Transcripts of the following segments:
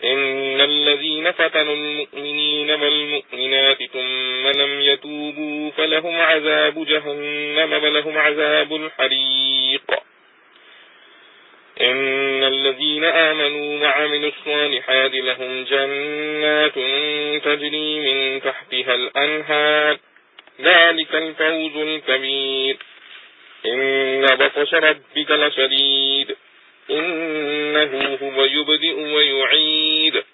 إن الذين فتنوا المؤمنين والمؤمنات ثم لم يتوبوا فلهم عذاب جهنم ولهم عذاب الحريق إن الذين آمنوا وعملوا الصالحات لهم جنات تجري من تحتها الأنهار ذلك الفوز الكبير إن بطش ربك لشديد إنه هو يبدئ ويعيد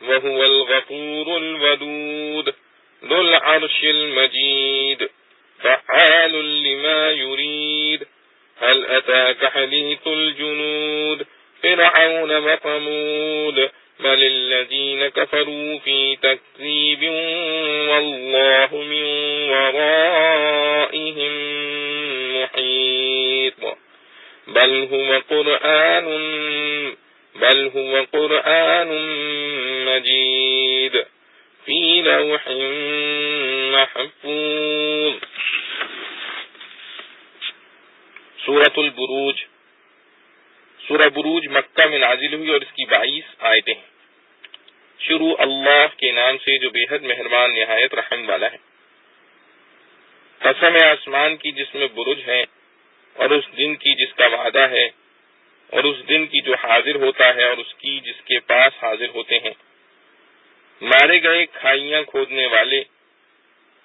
وهو الغفور الودود ذو العرش المجيد فعال لما يريد هل أتاك حديث الجنود فرعون وثمود بل الذين كفروا في تكذيب والله من ورائهم محيط بل هو قرآن مجيد في لوح محفوظ. سورۃ البروج. سورہ بروج مکہ میں نازل ہوئی اور اس کی 22 آیتیں ہیں. شروع اللہ کے نام سے جو بے حد مہربان نہایت رحم والا ہے. قسم آسمان کی جس میں برج ہے اور اس دن کی جس کا وعدہ ہے اور اس دن کی جو حاضر ہوتا ہے اور اس کی جس کے پاس حاضر ہوتے ہیں. مارے گئے کھائیاں کھودنے والے،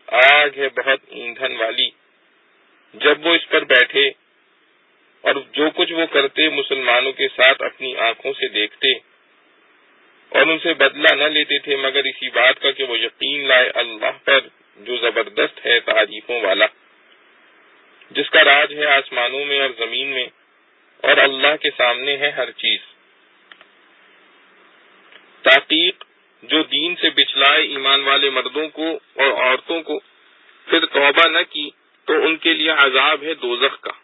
آگ ہے بہت ایندھن والی. جب وہ اس پر بیٹھے اور جو کچھ وہ کرتے مسلمانوں کے ساتھ اپنی آنکھوں سے دیکھتے اور ان سے بدلہ نہ لیتے تھے مگر اسی بات کا کہ وہ یقین لائے اللہ پر جو زبردست ہے تعریفوں والا، جس کا راج ہے آسمانوں میں اور زمین میں اور اللہ کے سامنے ہے ہر چیز. تحقیق جو دین سے بچلائے ایمان والے مردوں کو اور عورتوں کو پھر توبہ نہ کی تو ان کے لیے عذاب ہے دوزخ کا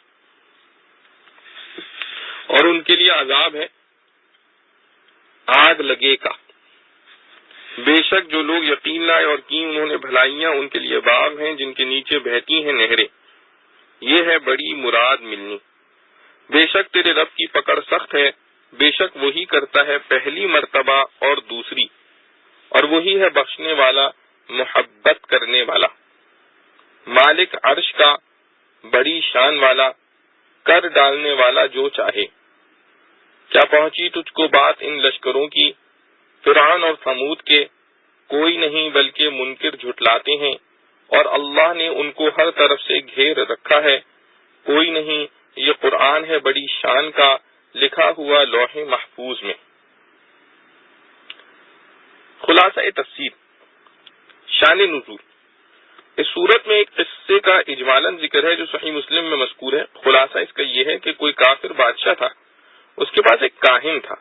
اور ان کے لیے عذاب ہے آگ لگے کا. بے شک جو لوگ یقین لائے اور کی انہوں نے بھلائیاں ان کے لیے باغ ہیں جن کے نیچے بہتی ہیں نہریں. یہ ہے بڑی مراد ملنی. بے شک تیرے رب کی پکڑ سخت ہے، بے شک وہی کرتا ہے پہلی مرتبہ اور دوسری، اور وہی ہے بخشنے والا محبت کرنے والا. مالک عرش کا بڑی شان والا، کر ڈالنے والا جو چاہے. کیا پہنچی تجھ کو بات ان لشکروں کی، فرعون اور ثمود کے؟ کوئی نہیں بلکہ منکر جھٹلاتے ہیں، اور اللہ نے ان کو ہر طرف سے گھیر رکھا ہے. کوئی نہیں، یہ قرآن ہے بڑی شان کا، لکھا ہوا لوح محفوظ میں. خلاصہ تفسیر. شان نزول. اس صورت میں ایک قصے کا اجمالاً ذکر ہے جو صحیح مسلم میں مذکور ہے. خلاصہ اس کا یہ ہے کہ کوئی کافر بادشاہ تھا، اس کے پاس ایک کاہن تھا.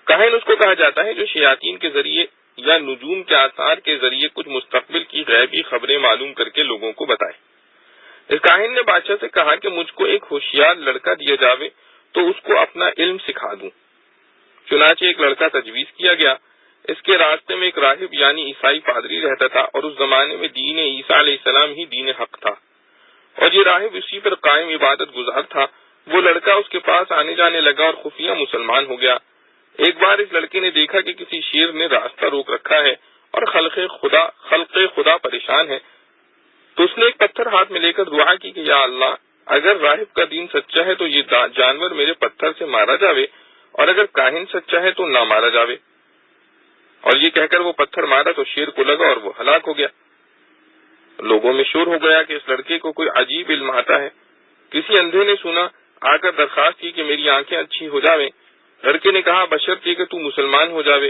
کاہن اس کو کہا جاتا ہے جو شیاطین کے ذریعے یا نجوم کے آثار کے ذریعے کچھ مستقبل کی غیبی خبریں معلوم کر کے لوگوں کو بتائے. اس کاہن نے بادشاہ سے کہا کہ مجھ کو ایک ہوشیار لڑکا دیا جاوے تو اس کو اپنا علم سکھا دوں. چنانچہ ایک لڑکا تجویز کیا گیا. اس کے راستے میں ایک راہب یعنی عیسائی پادری رہتا تھا، اور اس زمانے میں دین عیسیٰ علیہ السلام ہی دین حق تھا، اور یہ راہب اسی پر قائم عبادت گزار تھا. وہ لڑکا اس کے پاس آنے جانے لگا اور خفیہ مسلمان ہو گیا. ایک بار اس لڑکے نے دیکھا کہ کسی شیر نے راستہ روک رکھا ہے اور خلق خدا پریشان ہے، تو اس نے ایک پتھر ہاتھ میں لے کر دعا کی کہ یا اللہ، اگر راہب کا دین سچا ہے تو یہ جانور میرے پتھر سے مارا جاوے، اور اگر کاہن سچا ہے تو نہ مارا جاوے. اور یہ کہہ کر وہ پتھر مارا تو شیر کو لگا اور وہ ہلاک ہو گیا. لوگوں میں شور ہو گیا کہ اس لڑکے کو کوئی عجیب علم آتا ہے. کسی اندھے نے سنا، آ کر درخواست کی کہ میری آنکھیں اچھی ہو جاویں. لڑکے نے کہا بشرطیہ کہ تو مسلمان ہو جاوے.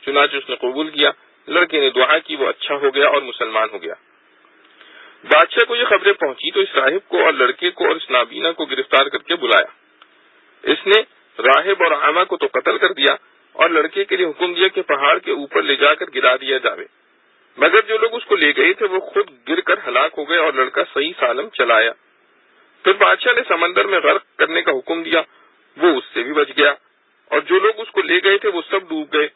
چنانچہ اس نے قبول کیا. لڑکے نے دعا کی، وہ اچھا ہو گیا اور مسلمان ہو گیا. بادشاہ کو یہ خبریں پہنچی تو اس راہب کو اور لڑکے کو اور اس نابینا کو گرفتار کر کے بلایا. اس نے راہب اور عامہ کو تو قتل کر دیا اور لڑکے کے لیے حکم دیا کہ پہاڑ کے اوپر لے جا کر گرا دیا جاوے. مگر جو لوگ اس کو لے گئے تھے وہ خود گر کر ہلاک ہو گئے اور لڑکا صحیح سالم چلا آیا. پھر بادشاہ نے سمندر میں غرق کرنے کا حکم دیا، وہ اس سے بھی بچ گیا، اور جو لوگ اس کو لے گئے تھے وہ سب ڈوب گئے.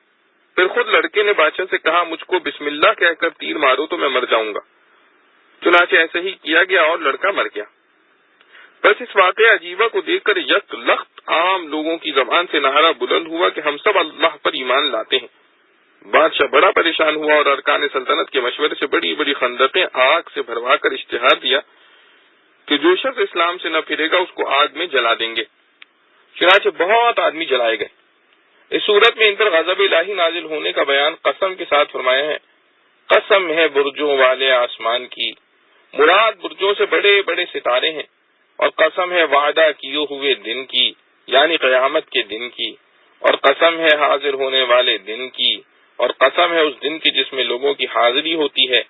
پھر خود لڑکے نے بادشاہ سے کہا مجھ کو بسم اللہ کہہ کر تیر مارو تو میں مر جاؤں گا. چنانچہ ایسے ہی کیا گیا اور لڑکا مر گیا. بس اس واقعہ عجیبہ کو دیکھ کر یک لخت عام لوگوں کی زبان سے نعرہ بلند ہوا کہ ہم سب اللہ پر ایمان لاتے ہیں۔ بادشاہ بڑا پریشان ہوا اور ارکان سلطنت کے مشورے سے بڑی بڑی خندقیں آگ سے بھروا کر اشتہار دیا کہ جو شخص اسلام سے نہ پھرے گا اس کو آگ میں جلا دیں گے۔ چنانچہ بہت آدمی جلائے گئے۔ اس صورت میں ان پر غضب الہی نازل ہونے کا بیان قسم کے ساتھ فرمایا ہے۔ قسم ہے برجوں والے آسمان کی، مراد برجوں سے بڑے بڑے ستارے ہیں، اور قسم ہے وعدہ کیے ہوئے دن کی یعنی قیامت کے دن کی، اور قسم ہے حاضر ہونے والے دن کی، اور قسم ہے اس دن کی جس میں لوگوں کی حاضری ہوتی ہے۔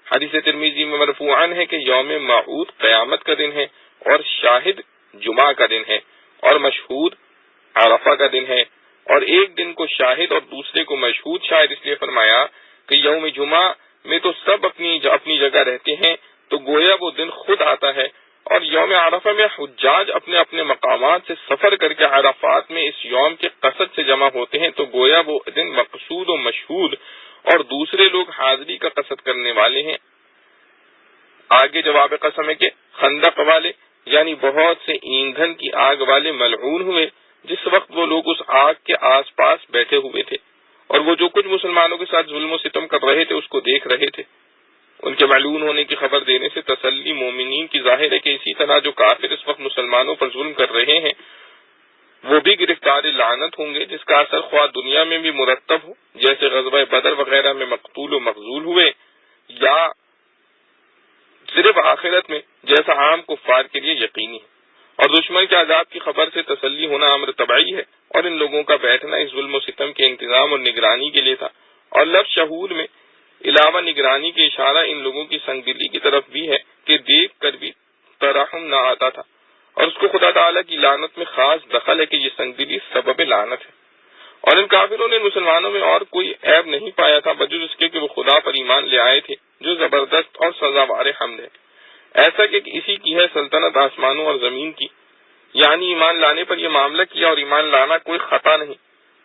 حدیث ترمذی میں مرفوعاً ہے کہ یوم موعود قیامت کا دن ہے، اور شاہد جمعہ کا دن ہے، اور مشہود عرفہ کا دن ہے، اور ایک دن کو شاہد اور دوسرے کو مشہود شاہد اس لیے فرمایا کہ یوم جمعہ میں تو سب اپنی جگہ رہتے ہیں تو گویا وہ دن خود آتا ہے، اور یوم عرفہ میں حجاج اپنے اپنے مقامات سے سفر کر کے عرفات میں اس یوم کے قصد سے جمع ہوتے ہیں تو گویا وہ دن مقصود و مشہود اور دوسرے لوگ حاضری کا قصد کرنے والے ہیں۔ آگے جواب قسم ہے کہ خندق والے یعنی بہت سے ایندھن کی آگ والے ملعون ہوئے جس وقت وہ لوگ اس آگ کے آس پاس بیٹھے ہوئے تھے، اور وہ جو کچھ مسلمانوں کے ساتھ ظلم و ستم کر رہے تھے اس کو دیکھ رہے تھے۔ ان کے ملعون ہونے کی خبر دینے سے تسلی مومنین کی ظاہر ہے کہ اسی طرح جو کافر اس وقت مسلمانوں پر ظلم کر رہے ہیں وہ بھی گرفتار لعنت ہوں گے، جس کا اثر خواہ دنیا میں بھی مرتب ہو، جیسے غزوہ بدر وغیرہ میں مقتول و مغزول ہوئے، یا صرف آخرت میں جیسا عام کفار کے لیے یقینی ہے۔ اور دشمن کے عذاب کی خبر سے تسلی ہونا امر طبعی ہے، اور ان لوگوں کا بیٹھنا اس ظلم و ستم کے انتظام اور نگرانی کے لیے تھا۔ اور لفظ شہود میں علاوہ نگرانی کے اشارہ ان لوگوں کی سنگ دلی کی طرف بھی ہے کہ دیکھ کر بھی ترحم نہ آتا تھا، اور اس کو خدا تعالیٰ کی لعنت میں خاص دخل ہے کہ یہ سنگ دلی سبب لعنت ہے۔ اور ان کافروں نے مسلمانوں میں اور کوئی عیب نہیں پایا تھا بجز اس کے کہ وہ خدا پر ایمان لے آئے تھے، جو زبردست اور سزاوار حمد ہے۔ ایسا کہ اسی کی ہے سلطنت آسمانوں اور زمین کی، یعنی ایمان لانے پر یہ معاملہ کیا اور ایمان لانا کوئی خطا نہیں،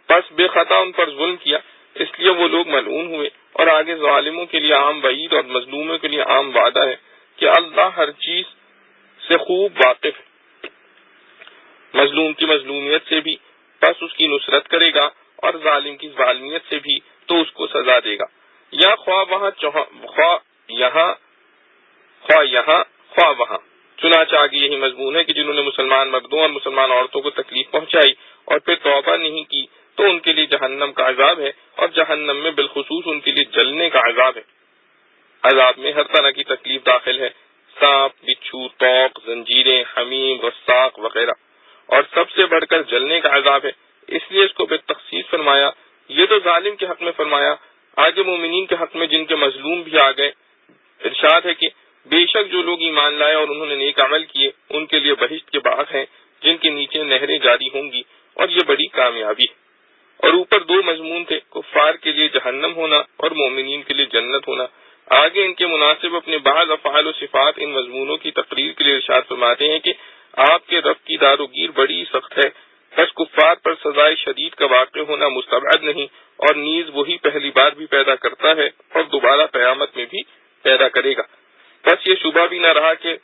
بس بے خطا ان پر ظلم کیا، اس لیے وہ لوگ ملعون ہوئے۔ اور آگے ظالموں کے لیے عام وعید اور مظلوموں کے لیے عام وعدہ ہے کہ اللہ ہر چیز سے خوب واقف ہے، مظلوم کی مظلومیت سے بھی بس اس کی نصرت کرے گا، اور ظالم کی ظالمیت سے بھی تو اس کو سزا دے گا، یا خواہ یہاں خواہ وہاں۔ چنانچہ آگے یہی مضمون ہے کہ جنہوں نے مسلمان مردوں اور مسلمان عورتوں کو تکلیف پہنچائی اور پھر توبہ نہیں کی تو ان کے لیے جہنم کا عذاب ہے، اور جہنم میں بالخصوص ان کے لیے جلنے کا عذاب ہے۔ عذاب میں ہر طرح کی تکلیف داخل ہے، سانپ، بچھو، توق، زنجیریں، حمیم، غساق وغیرہ، اور سب سے بڑھ کر جلنے کا عذاب ہے، اس لیے اس کو بالتخصیص فرمایا۔ یہ تو ظالم کے حق میں فرمایا، آگے مومنین کے حق میں جن کے مظلوم بھی آ گئے ارشاد ہے کہ بے شک جو لوگ ایمان لائے اور انہوں نے نیک عمل کیے ان کے لیے بہشت کے باغ ہیں جن کے نیچے نہریں جاری ہوں گی، اور یہ بڑی کامیابی ہے۔ اور اوپر دو مضمون تھے، کفار کے لیے جہنم ہونا اور مومنین کے لیے جنت ہونا۔ آگے ان کے مناسب اپنے بعض افعال و صفات ان مضمونوں کی تقریر کے لیے ارشاد فرماتے ہیں کہ آپ کے رب کی داروگیر بڑی سخت ہے، بس کفار پر سزائے شدید کا واقع ہونا مستبعد نہیں، اور نیز وہی پہلی بار بھی پیدا کرتا ہے اور دوبارہ قیامت میں بھی پیدا کرے گا۔ بس یہ شبہ بھی نہ رہا کہ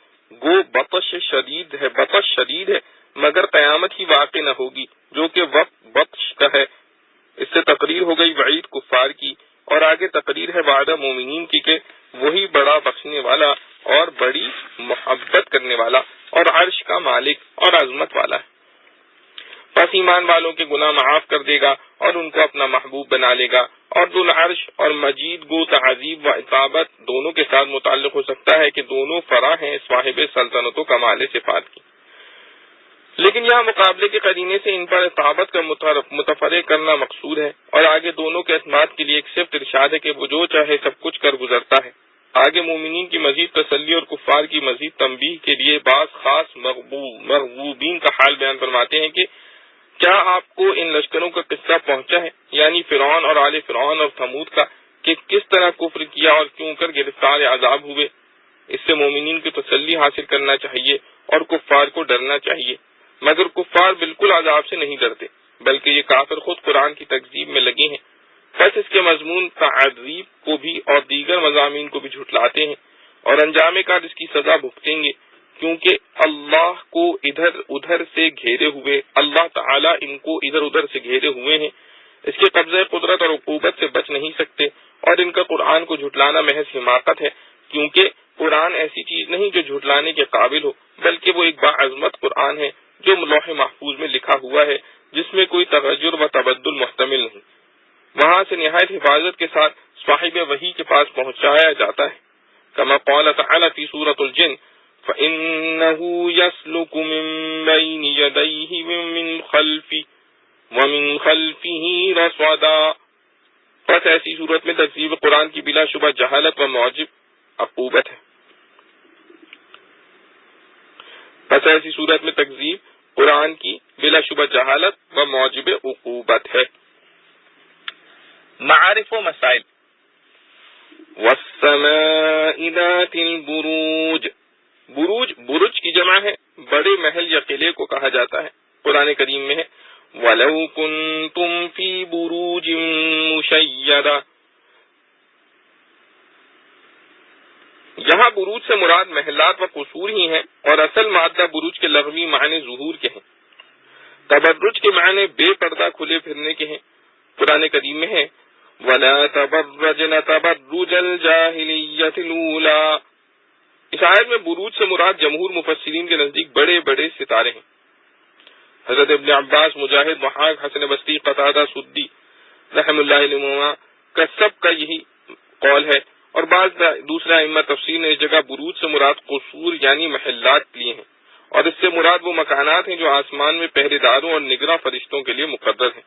گو بطش شدید ہے مگر قیامت ہی واقع نہ ہوگی جو کہ وقت بطش کا ہے۔ اس سے تقریر ہو گئی وعید کفار کی، اور آگے تقریر ہے وعدہ مومنین کی کہ وہی بڑا بخشنے والا اور بڑی محبت کرنے والا اور عرش کا مالک اور عظمت والا ہے، بس ایمان والوں کے گناہ معاف کر دے گا اور ان کو اپنا محبوب بنا لے گا۔ اور ذو العرش اور مجید گو تعذیب و اطابت دونوں کے ساتھ متعلق ہو سکتا ہے کہ دونوں فرع ہیں صاحب سلطنت و کمال صفات کی، لیکن یہاں مقابلے کے قرینے سے ان پر اطابت کا متفرق کرنا مقصود ہے، اور آگے دونوں کے اعتماد کے لیے ایک صفت ارشاد ہے کہ وہ جو چاہے سب کچھ کر گزرتا ہے۔ آگے مومنین کی مزید تسلی اور کفار کی مزید تنبیہ کے لیے بعض خاص مغضوبین کا حال بیان فرماتے ہیں کہ کیا آپ کو ان لشکروں کا قصہ پہنچا ہے، یعنی فرعون اور آل فرعون اور ثمود کا، کہ کس طرح کفر کیا اور کیوں کر گرفتار عذاب ہوئے۔ اس سے مومنین کی تسلی حاصل کرنا چاہیے اور کفار کو ڈرنا چاہیے، مگر کفار بالکل عذاب سے نہیں ڈرتے بلکہ یہ کافر خود قرآن کی تکذیب میں لگے ہیں، بس اس کے مضمون تعذیب کو بھی اور دیگر مضامین کو بھی جھٹلاتے ہیں، اور انجام کار اس کی سزا بھگتیں گے کیونکہ اللہ کو ادھر ادھر سے گھیرے ہوئے، اللہ تعالیٰ ان کو ادھر ادھر سے گھیرے ہوئے ہیں، اس کے قبضہ قدرت اور عقوبت سے بچ نہیں سکتے، اور ان کا قرآن کو جھٹلانا محض حماقت ہے، کیونکہ قرآن ایسی چیز نہیں جو جھٹلانے کے قابل ہو، بلکہ وہ ایک باعظمت قرآن ہے جو لوح محفوظ میں لکھا ہوا ہے، جس میں کوئی تغیر و تبدل محتمل نہیں، وہاں سے نہایت حفاظت کے ساتھ صاحب وحی کے پاس پہنچایا جاتا ہے، کما قال تعالی فی سورۃ الجن فَإِنَّهُ يَسْلُكُ مِن بَيْنِ يَدَيْهِ وَمِن خَلْفِهِ رَصَدًا۔ پس ایسی صورت میں تکذیب قرآن کی بلا شبہ جہالت و موجب عقوبت ہے۔ پس ایسی صورت میں تکذیب قرآن کی بلا شبہ جہالت و موجب عقوبت ہے۔ معارف و مسائل۔ وَالسَّمَاءِ ذَاتِ الْبُرُوجِ، بروج برج کی جمع ہے، بڑے محل یا قلعے کو کہا جاتا ہے۔ قرآن کریم میں ہے وَلَوْ كُنْتُمْ فِي بُرُوجٍ مُشَيَّدَةٍ، یہاں بروج سے مراد محلات و قصور ہی ہیں، اور اصل مادہ بروج کے لغوی معنی ظہور کے ہیں، تبرج کے معنی بے پردہ کھلے پھرنے کے ہیں۔ قرآن کریم میں ہے وَلَا تَبَرَّجْنَ تَبَرُّجَ الْجَاهِلِيَّةِ الْأُولَىٰ، اس آیت میں بروج سے مراد جمہور مفسرین کے نزدیک بڑے بڑے ستارے ہیں۔ حضرت ابن عباس، مجاہد، وحاق، حسن بصری، قتادہ، سدی رحم اللہ علیہما کا سب کا یہی قول ہے، اور بعض دوسرے ائمہ تفسیر نے اس جگہ بروج سے مراد قصور یعنی محلات لیے ہیں، اور اس سے مراد وہ مکانات ہیں جو آسمان میں پہرے داروں اور نگراں فرشتوں کے لیے مقرر ہیں،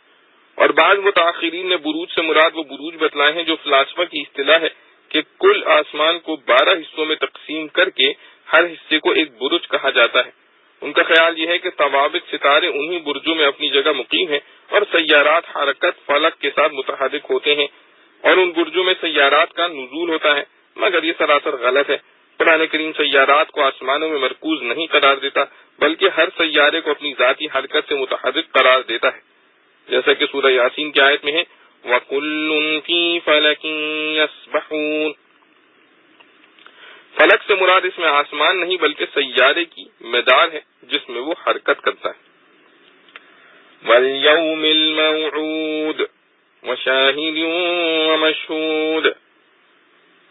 اور بعض متاخرین نے بروج سے مراد وہ بروج بتلائے ہیں جو فلاسفہ کی اصطلاح ہے کہ کل آسمان کو 12 حصوں میں تقسیم کر کے ہر حصے کو ایک برج کہا جاتا ہے۔ ان کا خیال یہ ہے کہ ثوابت ستارے انہی برجوں میں اپنی جگہ مقیم ہیں، اور سیارات حرکت فلک کے ساتھ متحرک ہوتے ہیں، اور ان برجوں میں سیارات کا نزول ہوتا ہے، مگر یہ سراسر غلط ہے۔ قرآن کریم سیارات کو آسمانوں میں مرکوز نہیں قرار دیتا، بلکہ ہر سیارے کو اپنی ذاتی حرکت سے متحرک قرار دیتا ہے، جیسا کہ سورہ یاسین کی آیت میں ہے وَكُلٌّ فِي فَلَكٍ يَسْبَحُونَ، فلک سے مراد اس میں آسمان نہیں بلکہ سیارے کی مدار ہے جس میں وہ حرکت کرتا ہے۔ وَالْيَوْمِ الْمَوْعُودِ وَشَاهِدٍ وَمَشْهُودٍ،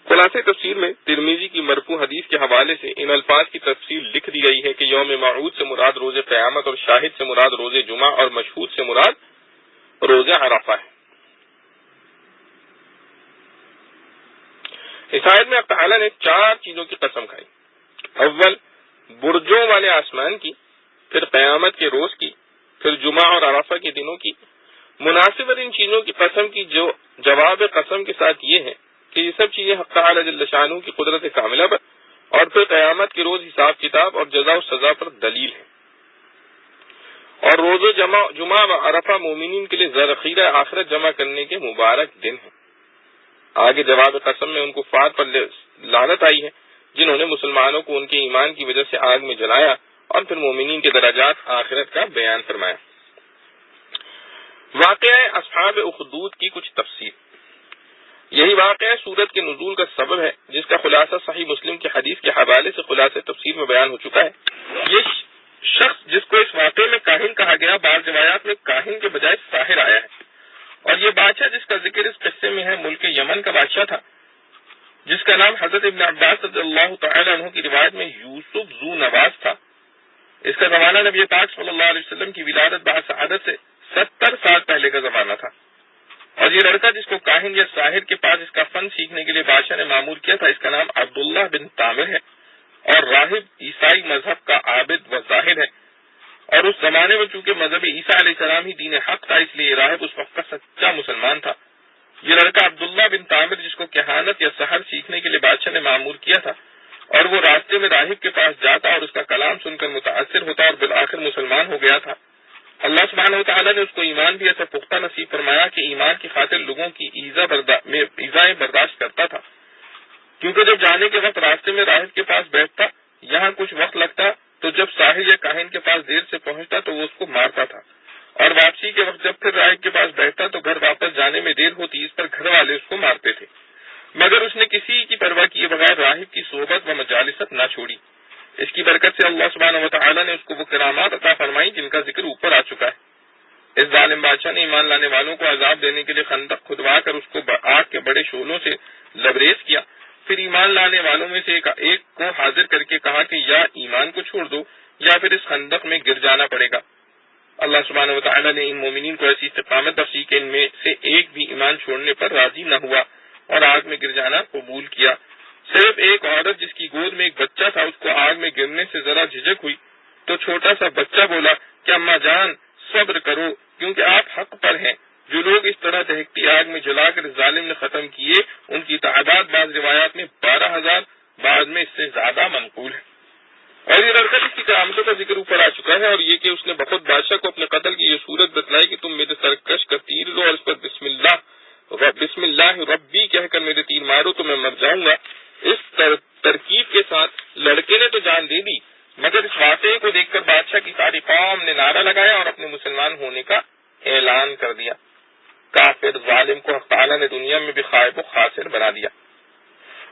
خلاصہ تفسیر میں ترمذی کی مرفوع حدیث کے حوالے سے ان الفاظ کی تفصیل لکھ دی گئی ہے کہ یوم موعود سے مراد روز قیامت، اور شاہد سے مراد روز جمعہ، اور مشہود سے مراد روز عرفہ ہے۔ اس آیت میں اللہ تعالیٰ نے 4 چیزوں کی قسم کھائی، اول برجوں والے آسمان کی، پھر قیامت کے روز کی، پھر جمعہ اور عرفہ کے دنوں کی۔ مناسب ان چیزوں کی قسم کی جو جواب قسم کے ساتھ یہ ہے کہ یہ سب چیزیں حق تعالی جل شانہ کی قدرت کاملہ پر، اور پھر قیامت کے روز حساب کتاب اور جزا و سزا پر دلیل ہے۔ اور روز جمعہ و عرفہ مومنین کے لیے ذخیرہ آخرت جمع کرنے کے مبارک دن ہیں۔ آگے جواب قسم میں ان کفار پر لعنت آئی ہے جنہوں نے مسلمانوں کو ان کے ایمان کی وجہ سے آگ میں جلایا، اور پھر مومنین کے درجات آخرت کا بیان فرمایا۔ واقعہ اصحاب اخدود کی کچھ تفصیل۔ یہی واقعہ سورت کے نزول کا سبب ہے، جس کا خلاصہ صحیح مسلم کی حدیث کے حوالے سے خلاصہ تفسیر میں بیان ہو چکا ہے۔ یہ شخص جس کو اس واقعے میں کاہن کہا گیا، بعض روایات میں کاہن کے بجائے ساحر آیا ہے، اور یہ بادشاہ جس کا ذکر اس قصے میں ہے ملک یمن کا بادشاہ تھا، جس کا نام حضرت ابن عباس رضی اللہ تعالی عنہ کی روایت میں یوسف ذو نواز تھا۔ اس کا زمانہ نبی پاک صلی اللہ علیہ وسلم کی ولادت بسعادت سے 70 سال پہلے کا زمانہ تھا، اور یہ لڑکا جس کو کاہن یا ساحر کے پاس اس کا فن سیکھنے کے لیے بادشاہ نے معمور کیا تھا، اس کا نام عبداللہ بن تامر ہے، اور راہب عیسائی مذہب کا عابد و زاہد ہے، اور اس زمانے میں چونکہ مذہب عیسیٰ علیہ السلام ہی دین حق تھا، اس لیے یہ راہب اس وقت کا سچا مسلمان تھا۔ یہ لڑکا عبداللہ بن تامر جس کو کہانت یا سحر سیکھنے کے لیے بادشاہ نے معمور کیا تھا، اور وہ راستے میں راہب کے پاس جاتا اور اس کا کلام سن کر متاثر ہوتا اور بالآخر مسلمان ہو گیا تھا۔ اللہ سبحانہ وتعالیٰ نے اس کو ایمان بھی ایسا پختہ نصیب فرمایا کہ ایمان کی خاطر لوگوں کی ایذائیں برداشت کرتا تھا، کیونکہ جب جانے کے وقت راستے میں راہب کے پاس بیٹھتا، یہاں کچھ وقت لگتا، تو جب ساحر یا کاہن کے پاس دیر سے پہنچتا تو وہ اس کو مارتا تھا، اور واپسی کے وقت جب پھر راہب کے پاس بیٹھتا تو گھر واپس جانے میں دیر ہوتی، اس پر گھر والے اس کو مارتے تھے، مگر اس نے کسی کی پرواہ کیے بغیر راہب کی صحبت و مجالست نہ چھوڑی۔ اس کی برکت سے اللہ سبحانہ و تعالیٰ نے اس کو وہ کرامات عطا فرمائی جن کا ذکر اوپر آ چکا ہے۔ اس ظالم بادشاہ نے ایمان لانے والوں کو عذاب دینے کے لیے خندق کھدوا کر اس کو آگ کے بڑے شعلوں سے لبریز کیا، پھر ایمان لانے والوں میں سے ایک کو حاضر کر کے کہا کہ یا ایمان کو چھوڑ دو یا پھر اس خندق میں گر جانا پڑے گا۔ اللہ سبحانہ و تعالیٰ نے ان مومنین کو ایسی استقامت بخشی کہ ان میں سے ایک بھی ایمان چھوڑنے پر راضی نہ ہوا اور آگ میں گر جانا قبول کیا۔ صرف ایک عورت جس کی گود میں ایک بچہ تھا اس کو آگ میں گرنے سے ذرا جھجک ہوئی تو چھوٹا سا بچہ بولا کہ اماں جان صبر کرو کیونکہ آپ حق پر ہیں۔ جو لوگ اس طرح دہکتی آگ میں جلا کر ظالم نے ختم کیے ان کی تعداد بعض روایات میں 12,000 بعض میں اس سے زیادہ منقول ہے۔ اور یہ لڑکا جس کی کرامتوں کا ذکر اوپر آ چکا ہے اور یہ کہ اس نے بخود بادشاہ کو اپنے قتل کی یہ صورت بتلائی کہ تم میرے سرکش کا تیر لو اور اس پر بسم اللہ ربی کہہ کر میرے تیر مارو تو میں مر جاؤں گا، اس ترکیب کے ساتھ لڑکے نے تو جان دے دی، مگر اس واقعے کو دیکھ کر بادشاہ کی ساری قوم نے نعرہ لگایا اور اپنے مسلمان ہونے کا اعلان کر دیا۔ کافر ظالم کو حق تعالیٰ نے دنیا میں بھی خائب و خاسر بنا دیا۔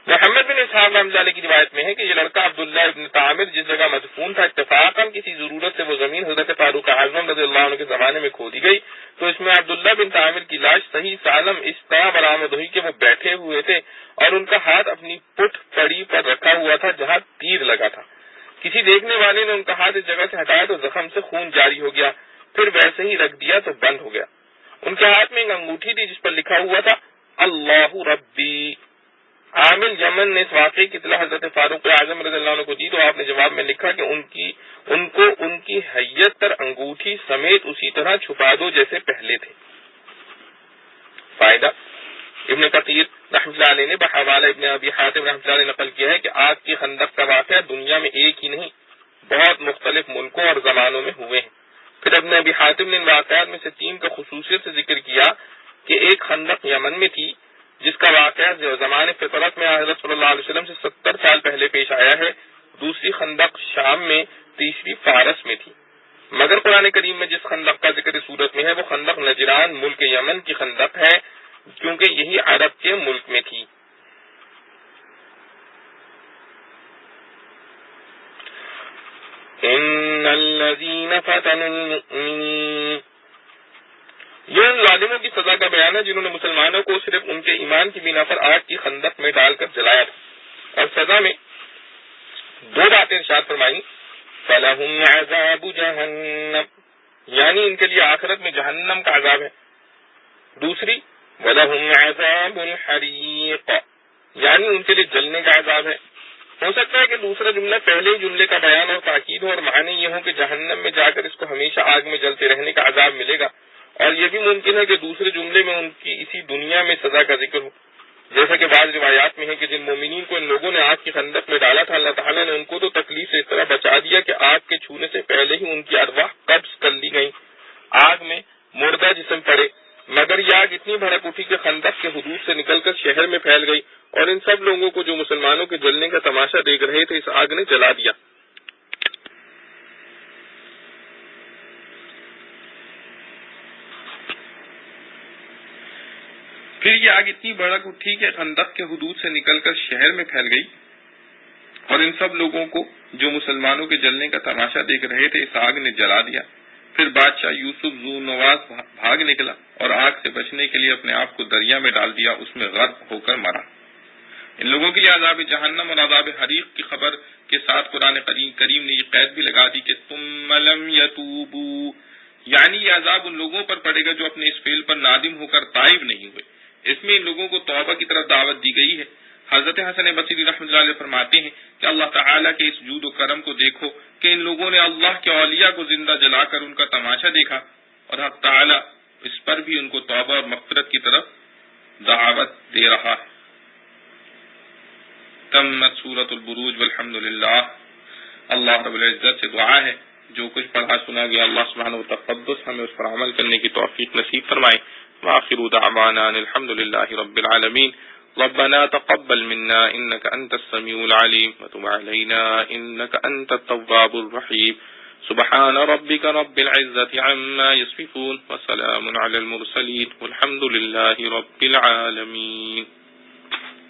محمد بن اسحاق رحمۃ اللہ علیہ کی روایت میں ہے کہ یہ لڑکا عبداللہ ابن طامر جس جگہ مدفون تھا، اتفاقاً کسی ضرورت سے وہ زمین حضرت فاروق اعظم رضی اللہ عنہ کے زمانے میں کھودی گئی تو اس میں عبداللہ بن طامر کی لاش صحیح سالم اس طرح برآمد ہوئی کہ وہ بیٹھے ہوئے تھے اور ان کا ہاتھ اپنی پٹھ پڑی پر رکھا ہوا تھا جہاں تیر لگا تھا۔ کسی دیکھنے والے نے ان کا ہاتھ اس جگہ سے ہٹایا تو زخم سے خون جاری ہو گیا، پھر ویسے ہی رکھ دیا تو بند ہو گیا۔ ان کے ہاتھ میں ایک انگوٹھی تھی جس پر لکھا ہوا تھا اللہ ربی۔ عامل یمن نے اس واقعے کی اطلاع حضرت فاروق اعظم رضی اللہ عنہ کو دی تو آپ نے جواب میں لکھا کہ ان کی حیت پر انگوٹھی سمیت اسی طرح چھپا دو جیسے پہلے تھے۔ فائدہ، ابن کثیر رحمۃ اللہ علیہ نے بحوالہ ابن ابی حاتم رحمۃ اللہ علیہ نقل کیا ہے کہ آگ کی خندق کا واقعہ دنیا میں ایک ہی نہیں بہت مختلف ملکوں اور زمانوں میں ہوئے ہیں۔ پھر ابن ابی حاتم نے ان واقعات میں سے 3 کا خصوصیت سے ذکر کیا کہ ایک خندق یمن میں تھی جس کا واقعہ زمان فطرت میں حضرت صلی اللہ علیہ وسلم سے 70 سال پہلے پیش آیا ہے، دوسری خندق شام میں، تیسری فارس میں تھی۔ مگر قرآن کریم میں جس خندق کا ذکر اس صورت میں ہے وہ خندق نجران ملک یمن کی خندق ہے کیونکہ یہی عرب کے ملک میں تھی۔ ان الذین فتنوا المؤمنین، یہ ان ظالموں کی سزا کا بیان ہے جنہوں نے مسلمانوں کو صرف ان کے ایمان کی بنا پر آگ کی خندق میں ڈال کر جلایا تھا، اور سزا میں 2 باتیں ارشاد فرمائیں، فَلَهُمْ عَذَابُ جَهَنَّمَ، یعنی ان کے لیے آخرت میں جہنم کا عذاب ہے، دوسری وَلَهُمْ عَذَابُ الْحَرِيقِ، یعنی ان کے لیے جلنے کا عذاب ہے۔ ہو سکتا ہے کہ دوسرا جملہ پہلے ہی جملے کا بیان اور تاکید ہو اور معنی یہ ہو کہ جہنم میں جا کر اس کو ہمیشہ آگ میں جلتے رہنے کا عذاب ملے گا، اور یہ بھی ممکن ہے کہ دوسرے جملے میں ان کی اسی دنیا میں سزا کا ذکر ہو، جیسا کہ بعض روایات میں ہے کہ جن مومنین کو ان لوگوں نے آگ کی خندق میں ڈالا تھا اللہ تعالیٰ نے ان کو تو تکلیف سے اس طرح بچا دیا کہ آگ کے چھونے سے پہلے ہی ان کی ارواح قبض کر لی گئیں، آگ میں مردہ جسم پڑے، مگر یہ آگ اتنی بھڑک اٹھی کہ خندق کے حدود سے نکل کر شہر میں پھیل گئی اور ان سب لوگوں کو جو مسلمانوں کے جلنے کا تماشا دیکھ رہے تھے اس آگ نے جلا دیا۔ پھر یہ آگ اتنی بھڑک اٹھی کہ خندق کے حدود سے نکل کر شہر میں پھیل گئی اور ان سب لوگوں کو جو مسلمانوں کے جلنے کا تماشا دیکھ رہے تھے اس آگ نے جلا دیا۔ پھر بادشاہ یوسف ذو نواز بھاگ نکلا اور آگ سے بچنے کے لیے اپنے آپ کو دریا میں ڈال دیا، اس میں غرق ہو کر مرا۔ ان لوگوں کے لیے عذاب جہنم اور عذاب حریق کی خبر کے ساتھ قرآن کریم نے یہ قید بھی لگا دی کہ ثم لم یتوبوا، یعنی یہ عذاب ان لوگوں پر پڑے گا جو اپنے اس فعل پر نادم ہو کر تائب نہیں ہوئے۔ اس میں ان لوگوں کو توبہ کی طرف دعوت دی گئی ہے۔ حضرت حسن بصری رحمۃ اللہ علیہ فرماتے ہیں کہ اللہ تعالیٰ کے اس جود و کرم کو دیکھو کہ ان لوگوں نے اللہ کے اولیاء کو زندہ جلا کر ان کا تماشا دیکھا، اور حق تعالیٰ اس پر بھی ان کو توبہ اور مغفرت کی طرف دعوت دے رہا ہے۔ تمت سورۃ البروج والحمد للہ۔ اللہ رب العزت سے دعا ہے جو کچھ پڑھا سنا گیا اللہ سبحانہ و تقدس ہمیں اس پر عمل کرنے کی توفیق نصیب فرمائے۔ وآخر دعوانا الحمد للہ رب العالمین۔ ربنا تقبل منا انك انت السميع العليم وتب علينا انك انت التواب الرحيم۔ سبحان ربك رب العزة عما يصفون وسلام على المرسلين والحمد لله رب العالمين۔